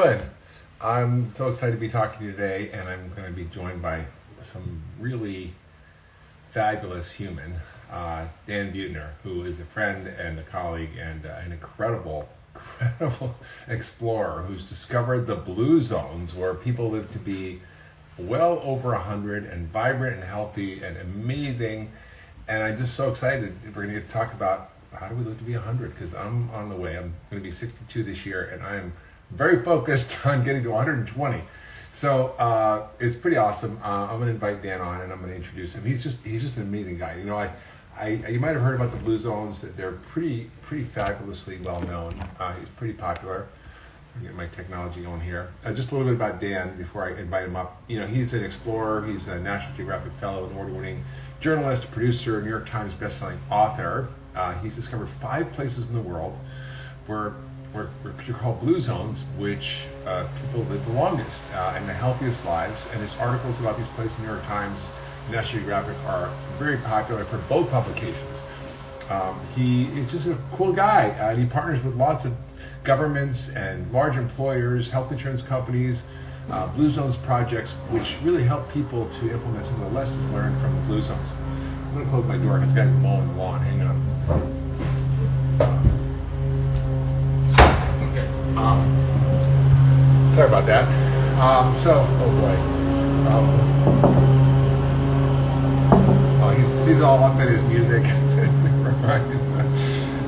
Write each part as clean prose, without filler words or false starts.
Good. I'm so excited to be talking to you today, and I'm going to be joined by some really fabulous human, DanBuettner, who is a friend and a colleague and an incredible explorer who's discovered the blue zones where people live to be well over 100 and vibrant and healthy and amazing. And I'm just so excited. We're going to get to talk about how do we live to be 100, because I'm on the way. I'm going to be 62 this year, and I'm very focused on getting to 120. So it's pretty awesome. I'm going to invite Dan on, and I'm going to introduce him. He's just an amazing guy. You know, you might have heard about the blue zones. That they're pretty fabulously well known. He's pretty popular. I'll get my technology going here. Just a little bit about Dan before I invite him up. You know, he's an explorer. He's a National Geographic Fellow, an award-winning journalist, producer, New York Times bestselling author. He's discovered 5 places in the world where you're called blue zones, which people live the longest and the healthiest lives. And his articles about these places in the New York Times and National Geographic are very popular for both publications. He is just a cool guy, and he partners with lots of governments and large employers, health insurance companies, blue zones projects, which really help people to implement some of the lessons learned from the blue zones. I'm going to close my door because this guy's mowing the lawn. Hang on. Okay. Sorry about that. He's all up in his music.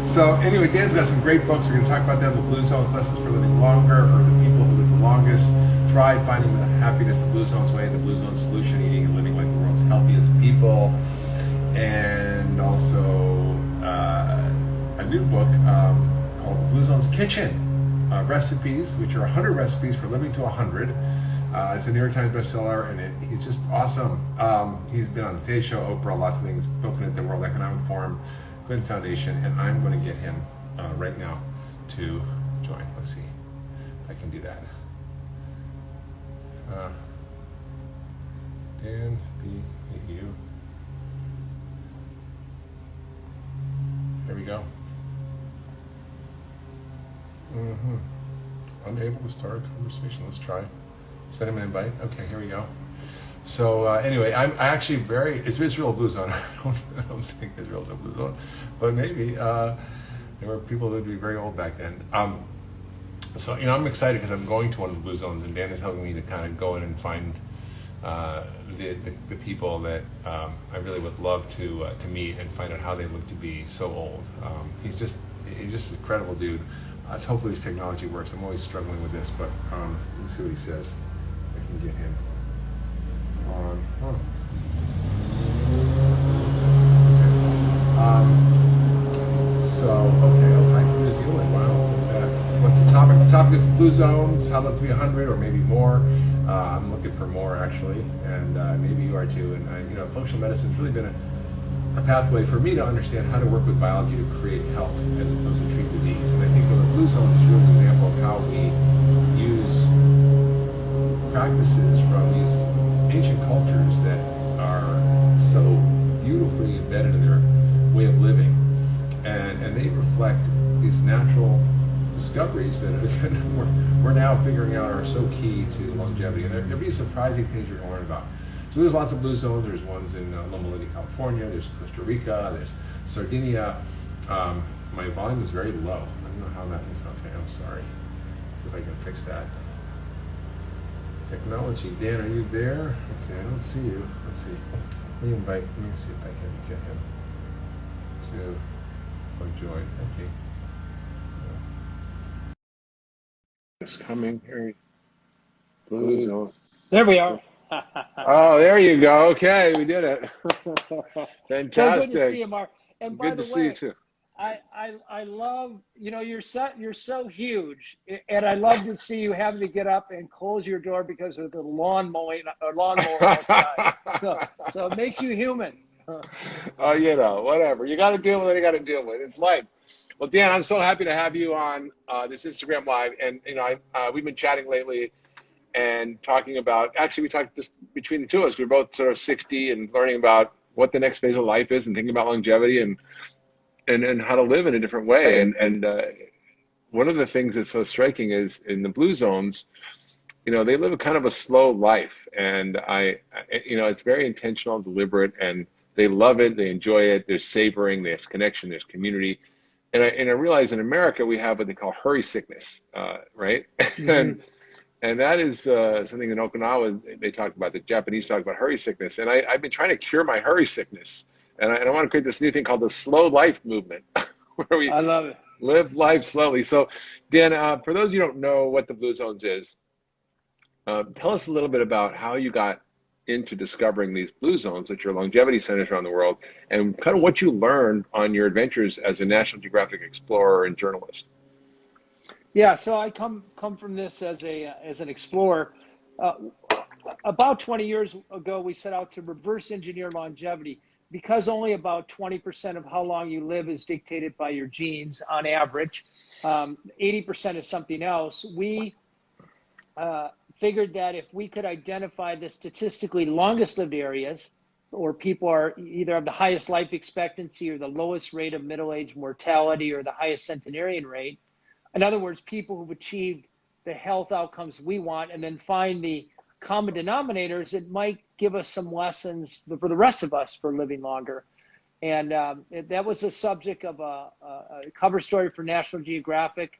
So anyway, Dan's got some great books. We're going to talk about them. The Blue Zones, Lessons for Living Longer, for the people who live the longest, Thrive, Finding the Happiness the Blue Zones Way, the Blue Zone Solution, Eating and Living like the World's Healthiest People, and also a new book called The Blue Zones Kitchen, recipes, which are 100 recipes for living to 100. It's a New York Times bestseller, and he's just awesome. He's been on the Today Show, Oprah, lots of things, spoken at the World Economic Forum, Clinton Foundation, and I'm going to get him right now to join. Let's see if I can do that. Dan, you. There we go. Unable to start a conversation. Let's try. Send him an invite. Okay, here we go. So anyway, I'm actually it's Israel Blue Zone. I don't think Israel's a blue zone, but maybe there were people that would be very old back then. So you know, I'm excited because I'm going to one of the blue zones, and Dan is helping me to kind of go in and find the people that I really would love to meet and find out how they look to be so old. He's just an incredible dude. Hopefully this technology works. I'm always struggling with this, but let's see what he says. I can get him on. Hi from New Zealand. Wow. What's the topic? The topic is blue zones, how to be 100 or maybe more. I'm looking for more actually, and maybe you are too. And you know, functional medicine's really been a pathway for me to understand how to work with biology to create health as opposed to treat disease. And I think the blue zones is really an example of how we use practices from these ancient cultures that are so beautifully embedded in their way of living, and they reflect these natural discoveries that we're now figuring out are so key to longevity. And there'll be surprising things you're going to learn about. So there's lots of blue zones. There's ones in Loma Linda, California. There's Costa Rica. There's Sardinia. My volume is very low. I don't know how that is. Okay, I'm sorry. Let's see if I can fix that. Technology. Dan, are you there? Okay, I don't see you. Let's see. Let me see if I can get him to join. Okay. It's coming here. Blue zone. There we are. Oh, there you go. Okay, we did it. Fantastic. So good to see you, Mark. And by good the to way, see you too. I love, you know, you're so huge, and I love to see you having to get up and close your door because of the lawnmower outside. So it makes you human. Oh, you know, whatever. You got to deal with what you got to deal with. It's life. Well, Dan, I'm so happy to have you on this Instagram Live, and you know, we've been chatting lately and talking about. Actually, we talked just between the two of us. We're both sort of 60 and learning about what the next phase of life is, and thinking about longevity and how to live in a different way. And one of the things that's so striking is in the blue zones, they live a kind of a slow life, and it's very intentional, deliberate, and they love it. They enjoy it. There's savoring. There's connection. There's community. And I realize in America we have what they call hurry sickness, right? Mm-hmm. And that is something in Okinawa they talk about. The Japanese talk about hurry sickness, and I've been trying to cure my hurry sickness, and I want to create this new thing called the slow life movement, where we I love it. live life slowly. So, Dan, for those of you who don't know what the Blue Zones is, tell us a little bit about how you got into discovering these blue zones, which are longevity centers around the world, and kind of what you learned on your adventures as a National Geographic explorer and journalist. Yeah, so I come from this as an explorer. About 20 years ago, we set out to reverse engineer longevity because only about 20% of how long you live is dictated by your genes on average. 80% is something else. We figured that if we could identify the statistically longest lived areas, or people are either have the highest life expectancy or the lowest rate of middle-age mortality or the highest centenarian rate, in other words, people who've achieved the health outcomes we want, and then find the common denominators, it might give us some lessons for the rest of us for living longer. And that was the subject of a cover story for National Geographic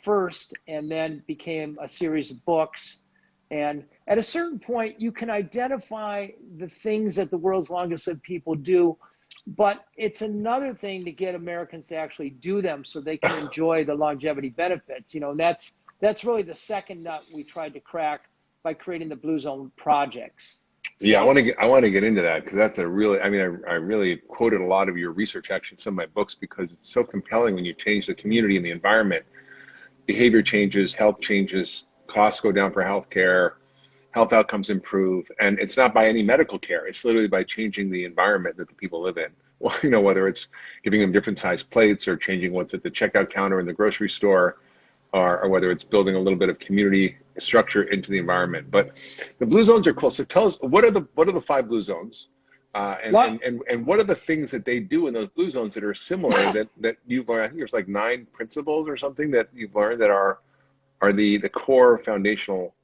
first, and then became a series of books. And at a certain point, you can identify the things that the world's longest lived people do, but it's another thing to get Americans to actually do them so they can enjoy the longevity benefits. And that's really the second nut we tried to crack by creating the Blue Zone projects. So, yeah, I want to get into that, because that's I really quoted a lot of your research, actually, in some of my books, because it's so compelling when you change the community and the environment. Behavior changes, health changes, costs go down for healthcare, health outcomes improve, and it's not by any medical care. It's literally by changing the environment that the people live in. Well, whether it's giving them different size plates or changing what's at the checkout counter in the grocery store, or whether it's building a little bit of community structure into the environment. But the blue zones are cool. So tell us, what are the 5 blue zones? And what are the things that they do in those blue zones that are similar that you've learned? I think there's like 9 principles or something that you've learned that are the core foundational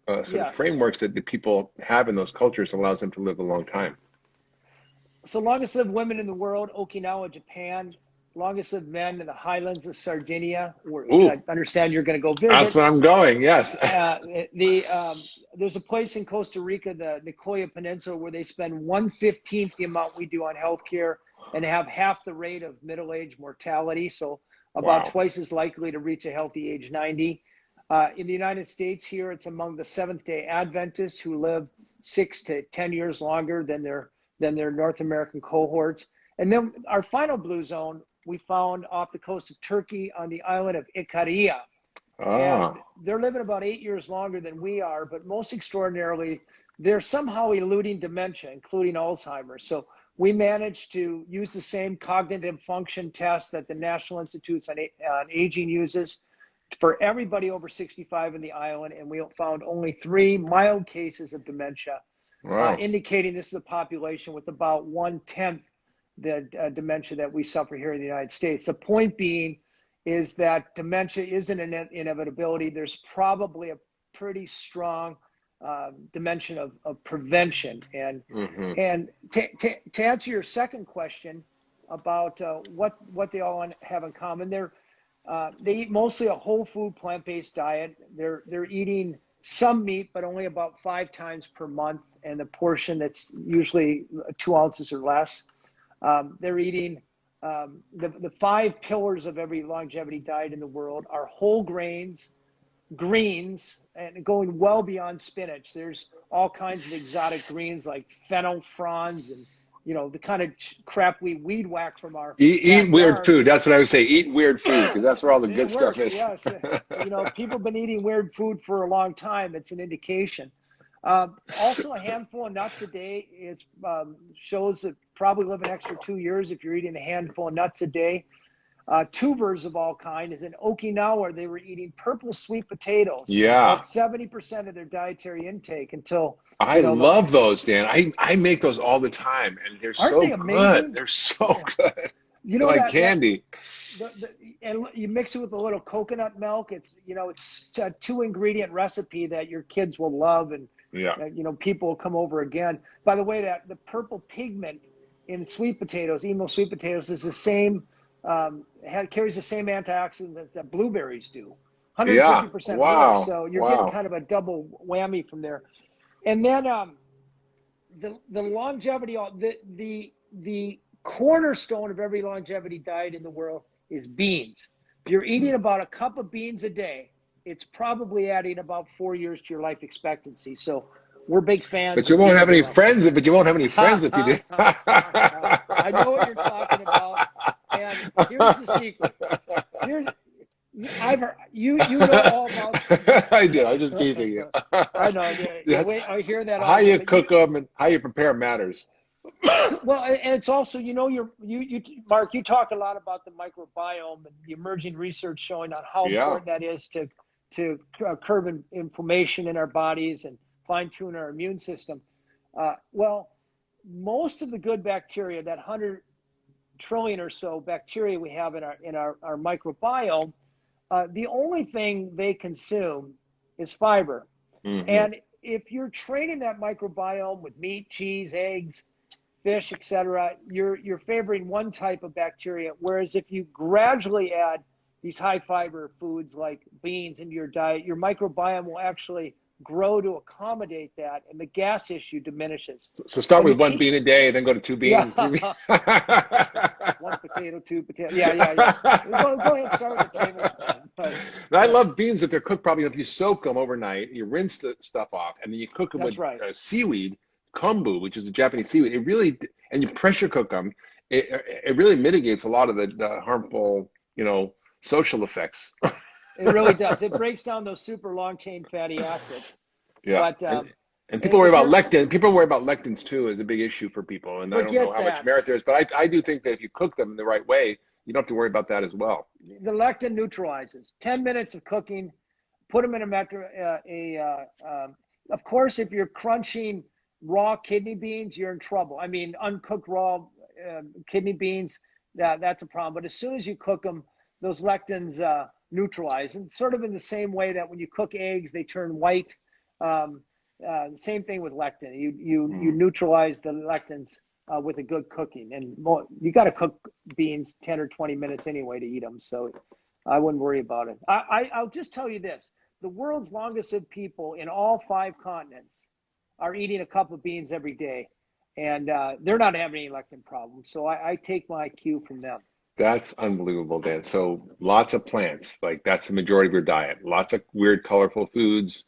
sort of frameworks that the people have in those cultures, allows them to live a long time. So longest lived women in the world, Okinawa, Japan. Longest lived men in the highlands of Sardinia, which I understand you're going to go visit. That's where I'm going, yes. There's a place in Costa Rica, the Nicoya Peninsula, where they spend 1/15 the amount we do on healthcare and have half the rate of middle-age mortality, so about twice as likely to reach a healthy age 90. In the United States here, it's among the Seventh-day Adventists who live 6 to 10 years longer than their North American cohorts. And then our final blue zone, we found off the coast of Turkey on the island of Ikaria. And they're living about 8 years longer than we are, but most extraordinarily, they're somehow eluding dementia, including Alzheimer's. So we managed to use the same cognitive function test that the National Institutes on Aging uses for everybody over 65 in the island, and we found only 3 mild cases of dementia, indicating this is a population with about 1/10 the dementia that we suffer here in the United States. The point being is that dementia isn't an inevitability. There's probably a pretty strong dimension of prevention. And to answer your second question about what they all have in common, they eat mostly a whole food plant-based diet. They're eating some meat, but only about 5 times per month, and the portion that's usually 2 ounces or less. They're eating the 5 pillars of every longevity diet in the world are whole grains, greens, and going well beyond spinach. There's all kinds of exotic greens like fennel fronds and the kind of crap we weed whack from our eat weird food. That's what I would say. Eat weird food, because that's where all the good stuff is. Yes, people have been eating weird food for a long time. It's an indication. Also, a handful of nuts a day shows that probably live an extra 2 years if you're eating a handful of nuts a day. Tubers of all kind. Is in Okinawa, they were eating purple sweet potatoes. Yeah, that's 70% of their dietary intake until. I love those, Dan. I make those all the time, and they're so they amazing? good. They're so good. You know like that candy. and you mix it with a little coconut milk. It's it's a 2-ingredient recipe that your kids will love, and Yeah. people will come over again. By the way, that the purple pigment in sweet potatoes, emo sweet potatoes, is the same. Carries the same antioxidants that blueberries do, Yeah. 150% more. Wow. So you're getting Wow. kind of a double whammy from there. And then the longevity, the cornerstone of every longevity diet in the world is beans. If you're eating about a cup of beans a day, it's probably adding about 4 years to your life expectancy. So we're big fans But you of won't have beans any around here. friends. But you won't have any friends if you did. I know what you're talking about. And here's the secret. I've heard, you know all about. I do. I'm just teasing you. I know. I hear that How often. you But cook them and how you prepare matters. well, and it's also, you Mark, you talk a lot about the microbiome and the emerging research showing on how Yeah. important that is to curb inflammation in our bodies and fine tune our immune system. Well, most of the good bacteria, that 100 trillion or so bacteria we have in our microbiome, the only thing they consume is fiber. Mm-hmm. And if you're training that microbiome with meat, cheese, eggs, fish, etc., you're favoring one type of bacteria. Whereas if you gradually add these high fiber foods like beans into your diet, your microbiome will actually grow to accommodate that, and the gas issue diminishes. So start with one bean a day, then go to 2 beans. Yeah. 1 potato, 2 potato. Yeah. Go ahead and start with a tablespoon. But I love beans if they're cooked properly. If you soak them overnight, you rinse the stuff off, and then you cook them That's with right. seaweed, kombu, which is a Japanese seaweed. It really, and you pressure cook them. It really mitigates a lot of the harmful, social effects. It really does. It breaks down those super long chain fatty acids. Yeah. But and people worry if about you're lectin. People worry about lectins too, is a big issue for people. And I don't know forget how much that. merit there is, but I do think that if you cook them the right way, you don't have to worry about that as well. The lectin neutralizes. 10 minutes of cooking, put them in of course, if you're crunching raw kidney beans, you're in trouble. I mean, uncooked raw kidney beans, that's a problem. But as soon as you cook them, those lectins neutralize. And sort of in the same way that when you cook eggs, they turn white. Same thing with lectin. You neutralize the lectins with a good cooking. And you got to cook beans 10 or 20 minutes anyway to eat them. So I wouldn't worry about it. I'll just tell you this. The world's longest lived people in all 5 continents are eating a cup of beans every day. And they're not having any lectin problems. So I take my cue from them. That's unbelievable, Dan. So lots of plants, like that's the majority of your diet. Lots of weird, colorful foods,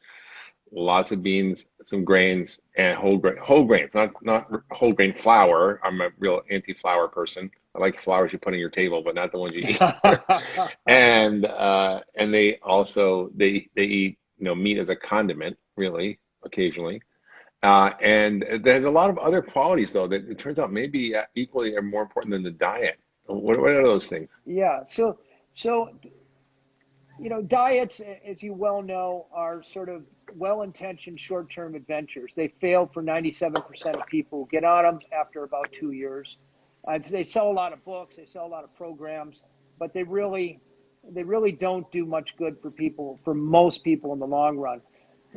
lots of beans, some grains, and whole grains, not whole grain flour. I'm a real anti-flour person. I like the flours you put on your table, but not the ones you eat. And they also they eat meat as a condiment, really, occasionally. And there's a lot of other qualities though that it turns out maybe equally or more important than the diet. What are those things? Yeah. So diets, as you well know, are sort of well-intentioned short-term adventures. They fail for 97% of people who get on them after about 2 years. They sell a lot of books, they sell a lot of programs, but they really don't do much good for most people in the long run.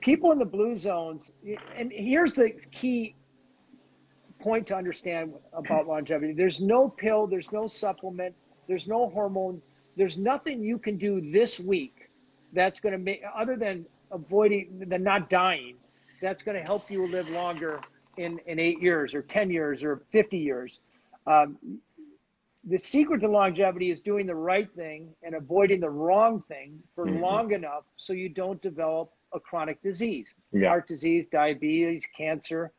People in the blue zones, and here's the key point to understand about longevity. There's no pill, there's no supplement, there's no hormone, there's nothing you can do this week that's going to make, other than not dying, that's going to help you live longer in 8 years or 10 years or 50 years. The secret to longevity is doing the right thing and avoiding the wrong thing for long enough so you don't develop a chronic disease, heart disease, diabetes, cancer,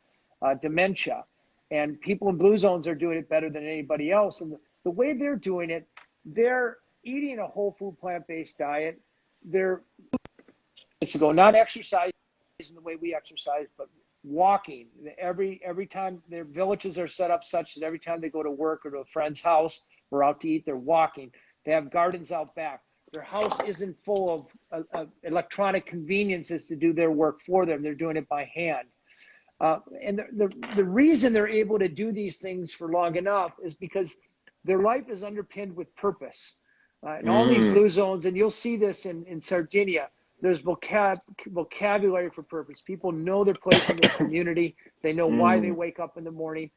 dementia. And people in blue zones are doing it better than anybody else. And the way they're doing it, they're eating a whole food plant-based diet. They're not exercising the way we exercise, but walking. Every time their villages are set up such that every time they go to work or to a friend's house or out to eat, they're walking. They have gardens out back. Their house isn't full of electronic conveniences to do their work for them. They're doing it by hand. And the reason they're able to do these things for long enough is because their life is underpinned with purpose. And all these blue zones, and you'll see this in Sardinia, there's vocabulary for purpose. People know their place in the community. They know why they wake up in the morning.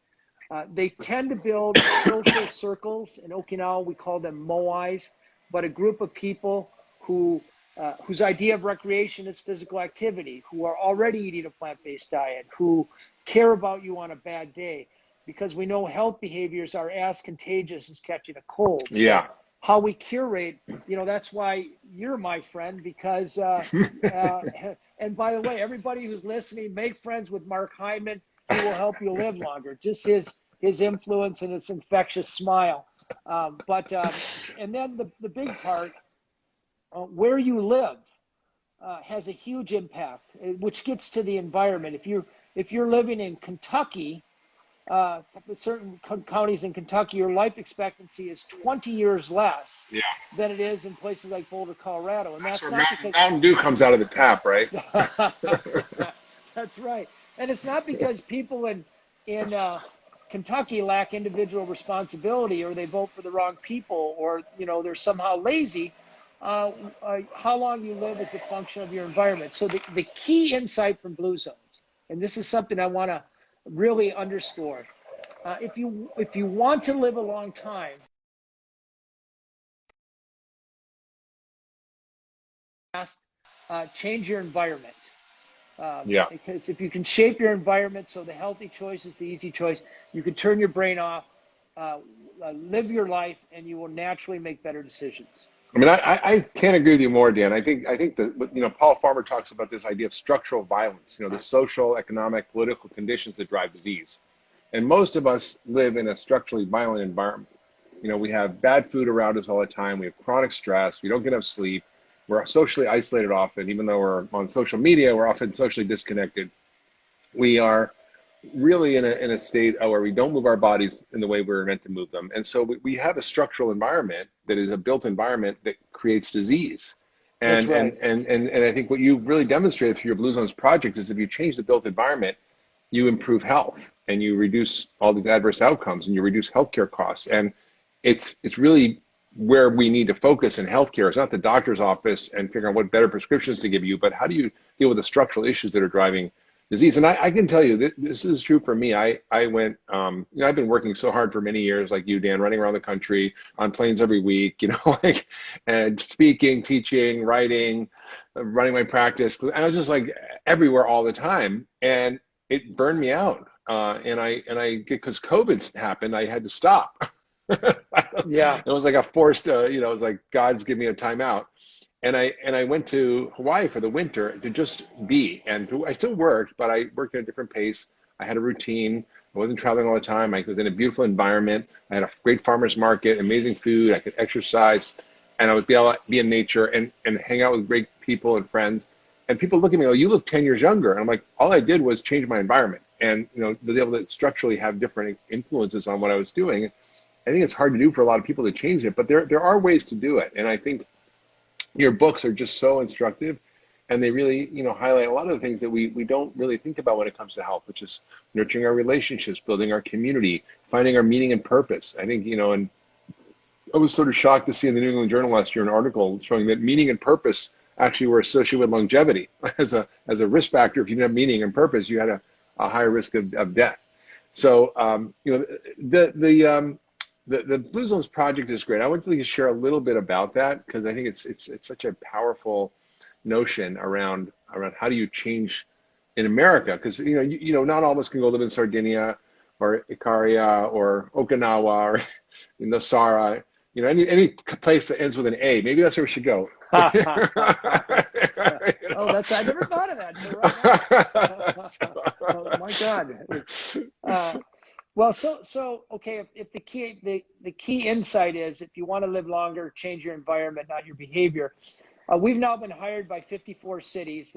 They tend to build social circles. In Okinawa, we call them moais, but a group of people whose idea of recreation is physical activity, who are already eating a plant-based diet, who care about you on a bad day, because we know health behaviors are as contagious as catching a cold. Yeah. So how we curate, that's why you're my friend, because, and by the way, everybody who's listening, make friends with Mark Hyman. He will help you live longer. Just his influence and his infectious smile. And then the big part, where you live has a huge impact, which gets to the environment. If you're living in Kentucky, certain counties in Kentucky, your life expectancy is 20 years less than it is in places like Boulder, Colorado. And that's not because Mountain Dew comes out of the tap, right? That's right. And it's not because people in Kentucky lack individual responsibility, or they vote for the wrong people, or they're somehow lazy. How long you live is a function of your environment. So the key insight from blue zones, and this is something I want to really underscore. If you want to live a long time, change your environment. Because if you can shape your environment so the healthy choice is the easy choice, you can turn your brain off, live your life, and you will naturally make better decisions. I mean, I can't agree with you more, Dan. I think that, Paul Farmer talks about this idea of structural violence, the social, economic, political conditions that drive disease. And most of us live in a structurally violent environment. We have bad food around us all the time. We have chronic stress. We don't get enough sleep. We're socially isolated often. Even though we're on social media, we're often socially disconnected. We are really in a state where we don't move our bodies in the way we're meant to move them. And so we have a structural environment that is a built environment that creates disease. And, That's right. and I think what you really demonstrated through your Blue Zones project is if you change the built environment, you improve health and you reduce all these adverse outcomes and you reduce healthcare costs. And it's really where we need to focus in healthcare. It's not the doctor's office and figuring out what better prescriptions to give you, but how do you deal with the structural issues that are driving disease? And I can tell you this is true for me. I went, I've been working so hard for many years, like you, Dan, running around the country on planes every week, and speaking, teaching, writing, running my practice. And I was just like everywhere all the time, and it burned me out. Because COVID happened, I had to stop. Yeah. It was like a forced, it was like God's giving me a timeout. And I went to Hawaii for the winter to just be. And I still worked, but I worked at a different pace. I had a routine. I wasn't traveling all the time. I was in a beautiful environment. I had a great farmer's market, amazing food. I could exercise, and I would be able to be in nature and hang out with great people and friends. And people look at me like, you look 10 years younger. And I'm like, all I did was change my environment and, to be able to structurally have different influences on what I was doing. I think it's hard to do for a lot of people to change it, but there are ways to do it. And I think your books are just so instructive, and they really, highlight a lot of the things that we don't really think about when it comes to health, which is nurturing our relationships, building our community, finding our meaning and purpose. I think, and I was sort of shocked to see in the New England Journal last year an article showing that meaning and purpose actually were associated with longevity as a risk factor. If you didn't have meaning and purpose, you had a higher risk of death. So, the Blue Zones project is great. I want to share a little bit about that because I think it's such a powerful notion around how do you change in America, because not all of us can go live in Sardinia or Ikaria or Okinawa or Nosara, any place that ends with an A. Maybe that's where we should go. Oh, I never thought of that. Oh my God. Well, so okay. If the key insight is if you want to live longer, change your environment, not your behavior. We've now been hired by 54 cities.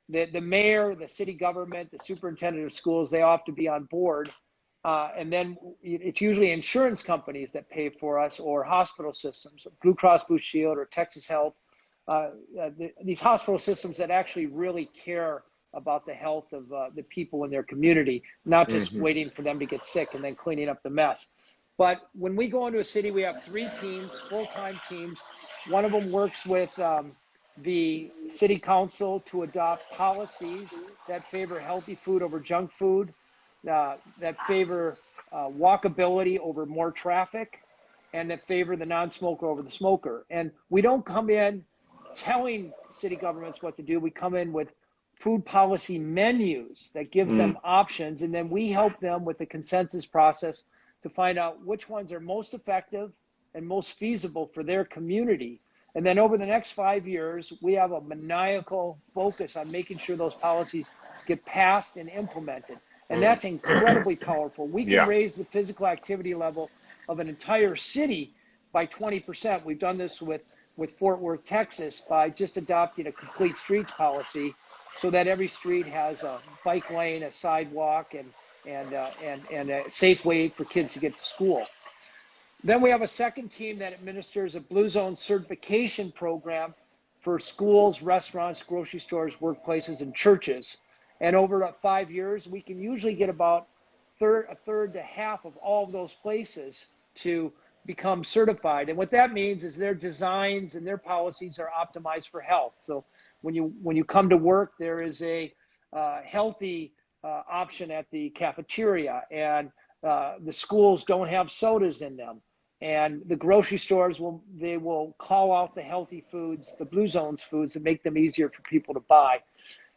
The mayor, the city government, the superintendent of schools, they all have to be on board. And then it's usually insurance companies that pay for us, or hospital systems, Blue Cross Blue Shield or Texas Health. These hospital systems that actually really care about the health of the people in their community, not just waiting for them to get sick and then cleaning up the mess. But when we go into a city, we have 3 teams, full-time teams. One of them works with the city council to adopt policies that favor healthy food over junk food, that favor walkability over more traffic, and that favor the non-smoker over the smoker. And we don't come in telling city governments what to do. We come in with food policy menus that gives them options, and then we help them with the consensus process to find out which ones are most effective and most feasible for their community. And then over the next 5 years, we have a maniacal focus on making sure those policies get passed and implemented. And that's incredibly powerful. We can raise the physical activity level of an entire city by 20%. We've done this with Fort Worth, Texas, by just adopting a complete streets policy so that every street has a bike lane, a sidewalk, and a safe way for kids to get to school. Then we have a second team that administers a Blue Zone certification program for schools, restaurants, grocery stores, workplaces, and churches. And over 5 years, we can usually get about a third to half of all of those places to become certified. And what that means is their designs and their policies are optimized for health. So when you come to work, there is a healthy option at the cafeteria, and the schools don't have sodas in them. And the grocery stores will call out the healthy foods, the Blue Zones foods, and make them easier for people to buy.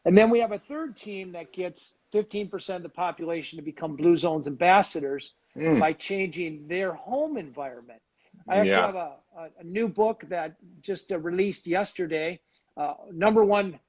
And then we have a third team that gets 15% of the population to become Blue Zones ambassadors by changing their home environment. I actually have a new book that just released yesterday, #1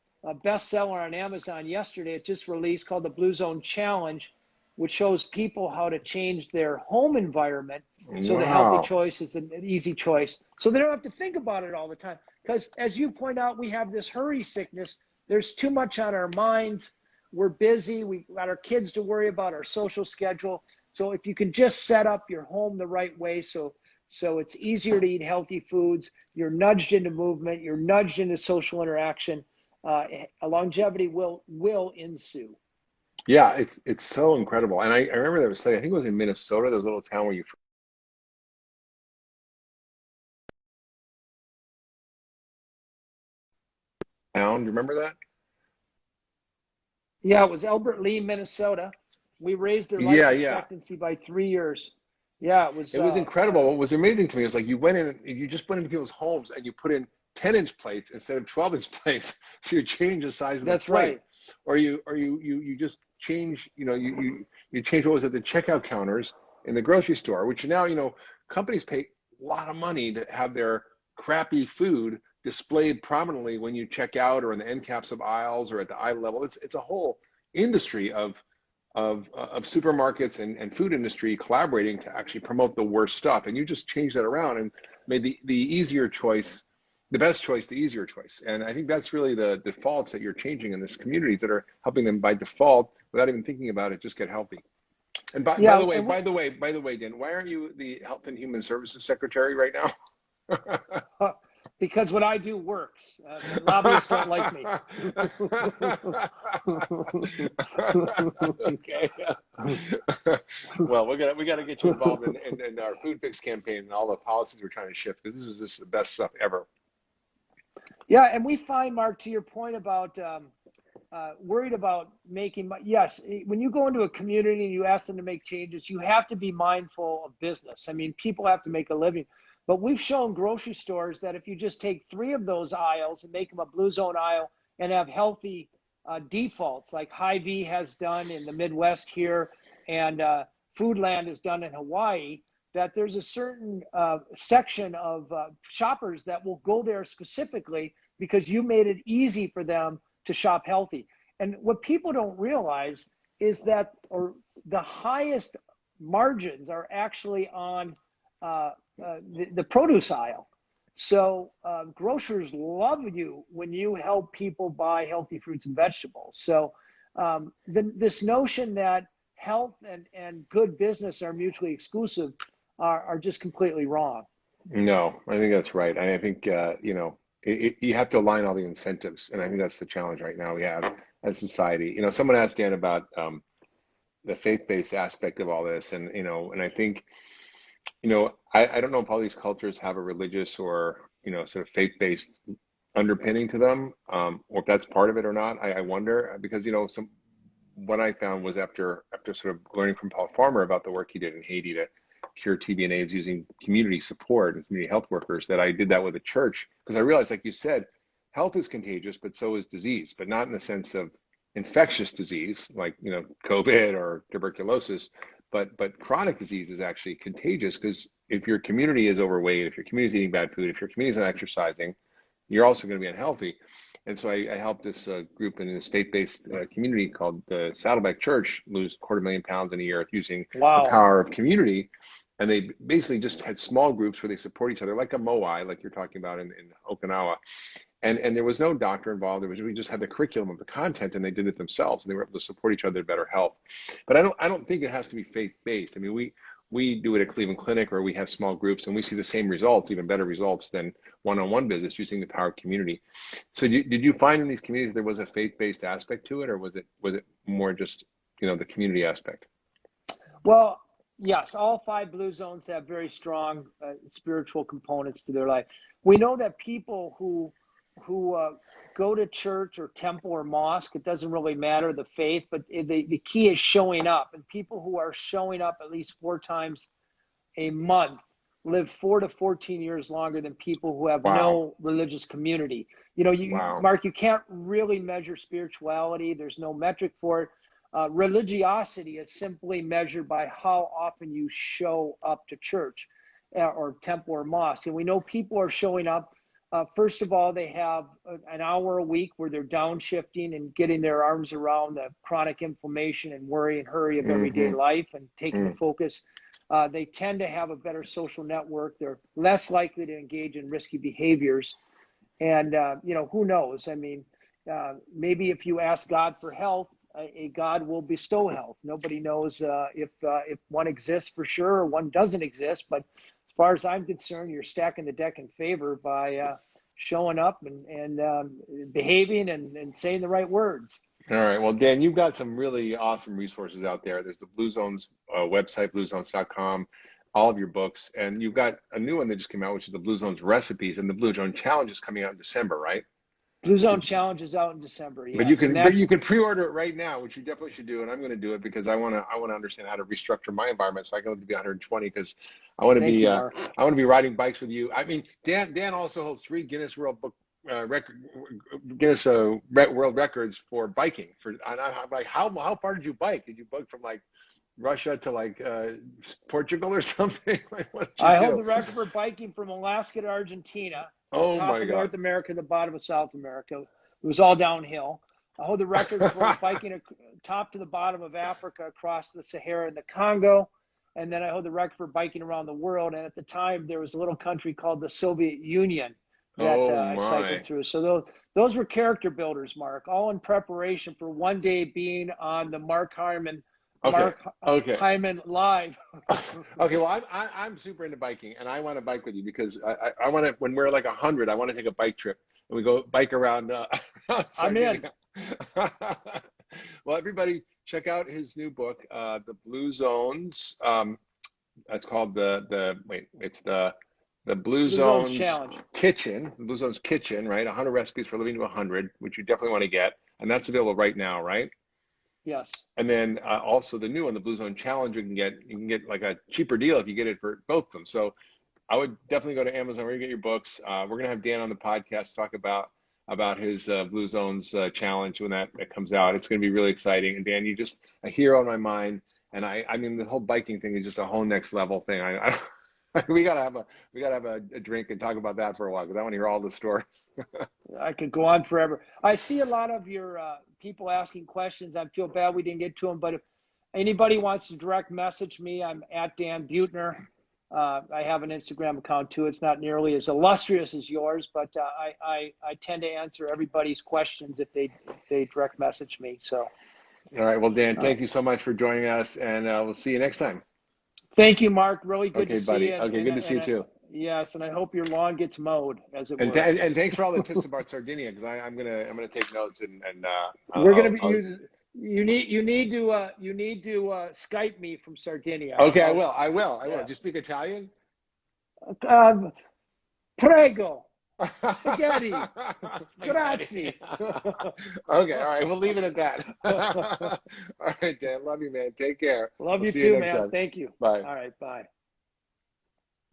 bestseller on Amazon yesterday. It just released, called the Blue Zone Challenge, which shows people how to change their home environment so the healthy choice is an easy choice. So they don't have to think about it all the time. Because as you point out, we have this hurry sickness. There's too much on our minds. We're busy. We got our kids to worry about, our social schedule. So if you can just set up your home the right way so it's easier to eat healthy foods, you're nudged into movement, you're nudged into social interaction, a longevity will ensue. Yeah, it's so incredible. And I remember there was a study, I think it was in Minnesota, there was a little town where you found, you remember that? Yeah, it was Albert Lee, Minnesota. We raised their life expectancy by 3 years. Yeah, it was incredible. What was amazing to me was like you just went into people's homes and you put in 10-inch plates instead of 12-inch plates. So you change the size of the plate. That's right. Or you just change, you change what was at the checkout counters in the grocery store, which now, companies pay a lot of money to have their crappy food displayed prominently when you check out or in the end caps of aisles or at the eye level. It's a whole industry of supermarkets and food industry collaborating to actually promote the worst stuff. And you just changed that around and made the easier choice, the best choice, the easier choice. And I think that's really the defaults that you're changing in this communities that are helping them by default without even thinking about it, just get healthy. And by the way, Dan, why aren't you the Health and Human Services Secretary right now? Because what I do works. Lobbyists don't like me. Okay. Well, we got to get you involved in our food fix campaign and all the policies we're trying to shift, because this is just the best stuff ever. Yeah, and we find, Mark, to your point about worried about making, yes, when you go into a community and you ask them to make changes, you have to be mindful of business. I mean, people have to make a living. But we've shown grocery stores that if you just take 3 of those aisles and make them a Blue Zone aisle and have healthy defaults, like Hy-Vee has done in the Midwest here, and Foodland has done in Hawaii, that there's a certain section of shoppers that will go there specifically because you made it easy for them to shop healthy. And what people don't realize is that the highest margins are actually on the produce aisle. So grocers love you when you help people buy healthy fruits and vegetables. So this notion that health and good business are mutually exclusive are just completely wrong. No, I think that's right. And I think, you have to align all the incentives. And I think that's the challenge right now we have as society. Someone asked Dan about the faith-based aspect of all this. And I think I don't know if all these cultures have a religious or, sort of faith-based underpinning to them, or if that's part of it or not. I wonder, because, what I found was after sort of learning from Paul Farmer about the work he did in Haiti to cure TB and AIDS using community support and community health workers, that I did that with a church, because I realized, like you said, health is contagious, but so is disease, but not in the sense of infectious disease like, COVID or tuberculosis, but chronic disease is actually contagious, because if your community is overweight, if your community is eating bad food, if your community is not exercising, you're also going to be unhealthy. And so I helped this group in this faith-based community called the Saddleback Church lose 250,000 pounds in a year using the Wow. power of community. And they basically just had small groups where they support each other, like a moai, like you're talking about in Okinawa. And there was no doctor involved. We just had the curriculum of the content, and they did it themselves, and they were able to support each other to better health. But I don't think it has to be faith-based. I mean, we do it at Cleveland Clinic, where we have small groups, and we see the same results, even better results than one-on-one visits, using the power of community. So did you find in these communities there was a faith-based aspect to it, or was it more just, the community aspect? Well, yes, all 5 blue zones have very strong spiritual components to their life. We know that people who go to church or temple or mosque, it doesn't really matter the faith, but the key is showing up. And people who are showing up at least 4 times a month live 4 to 14 years longer than people who have no religious community. Mark, you can't really measure spirituality. There's no metric for it. Religiosity is simply measured by how often you show up to church or temple or mosque. And we know people are showing up. First of all, they have an hour a week where they're downshifting and getting their arms around the chronic inflammation and worry and hurry of everyday life and taking the focus. They tend to have a better social network. They're less likely to engage in risky behaviors. And, who knows? I mean, maybe if you ask God for health, a God will bestow health. Nobody knows if one exists for sure or one doesn't exist. But as far as I'm concerned, you're stacking the deck in favor by showing up and behaving and saying the right words. All right. Well, Dan, you've got some really awesome resources out there. There's the Blue Zones website, bluezones.com, all of your books. And you've got a new one that just came out, which is the Blue Zones recipes. And the Blue Zone Challenge is coming out in December, right? Blue Zone Challenge is out in December. Yes. But you can pre-order it right now, which you definitely should do. And I'm going to do it because I want to understand how to restructure my environment so I can live to be 120, because I want to be riding bikes with you. I mean, Dan also holds 3 Guinness World World Records for biking. And I'm like, how far did you bike? Did you bike from like Russia to like Portugal or something? Like, what did you do? hold the record for biking from Alaska to Argentina. Oh top my of God. North America, the bottom of South America. It was all downhill. I hold the record for biking top to the bottom of Africa, across the Sahara and the Congo. And then I hold the record for biking around the world. And at the time, there was a little country called the Soviet Union that I cycled through. So those were character builders, Mark, all in preparation for one day being on the Mark Hyman Hyman Live. Okay, well, I'm super into biking, and I want to bike with you because I want to, when we're like 100, I want to take a bike trip, and we go bike around. I'm in. Well, everybody, check out his new book, The Blue Zones. It's called the Blue Zones Challenge. Kitchen, the Blue Zones Kitchen, right? 100 recipes for living to 100, which you definitely want to get, and that's available right now, right? Yes. And then also the new one, the Blue Zone Challenge, you can get like a cheaper deal if you get it for both of them. So I would definitely go to Amazon where you get your books. We're gonna have Dan on the podcast talk about his Blue Zones Challenge when that comes out. It's gonna be really exciting. And Dan, you're just a hero in my mind. And I mean, the whole biking thing is just a whole next level thing. We gotta have a drink and talk about that for a while, because I want to hear all the stories. I could go on forever. I see a lot of your people asking questions. I feel bad we didn't get to them, but if anybody wants to direct message me, I'm at DanBuettner. I have an Instagram account too. It's not nearly as illustrious as yours, but I tend to answer everybody's questions if they direct message me. So. All right. Well, Dan, thank you so much for joining us, and we'll see you next time. Thank you, Mark. Really good to see you. Okay, good to see you too. Yes, and I hope your lawn gets mowed, as it were. And thanks for all the tips about Sardinia, because I'm gonna take notes and we're gonna be You need to Skype me from Sardinia. Okay, I will. I will. Yeah. Do you speak Italian? Prego. Spaghetti. Grazie. Okay, all right. We'll leave it at that. All right, Dan. Love you, man. Take care. Love We'll you see too, next man. time. Thank you. Bye. All right, bye.